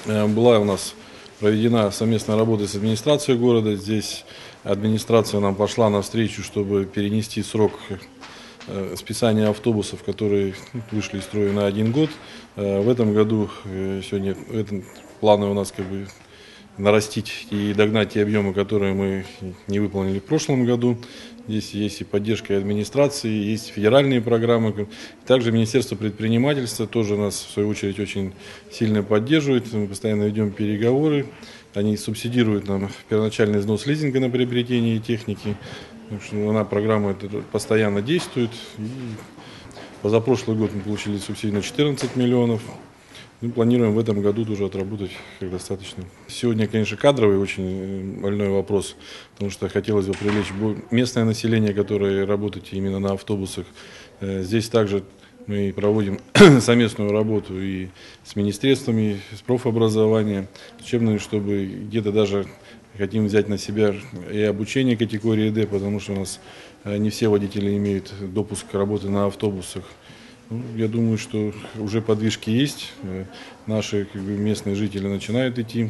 Была у нас проведена совместная работа с администрацией города. Здесь администрация нам пошла навстречу, чтобы перенести срок списания автобусов, которые вышли из строя на 1 год. В этом году сегодня планы у нас нарастить и догнать те объемы, которые мы не выполнили в прошлом году. Здесь есть и поддержка администрации, есть федеральные программы. Также Министерство предпринимательства тоже нас, в свою очередь, очень сильно поддерживает. Мы постоянно ведем переговоры. Они субсидируют нам первоначальный взнос лизинга на приобретение техники. Программа постоянно действует. И позапрошлый год мы получили субсидию на 14 миллионов. Мы планируем в этом году тоже отработать достаточно. Сегодня, конечно, кадровый очень больной вопрос, потому что хотелось бы привлечь местное население, которое работает именно на автобусах. Здесь также мы проводим совместную работу и с министерствами, с профобразованием, учебными, чтобы где-то даже хотим взять на себя и обучение категории D, потому что у нас не все водители имеют допуск к работе на автобусах. Я думаю, что уже подвижки есть, наши местные жители начинают идти.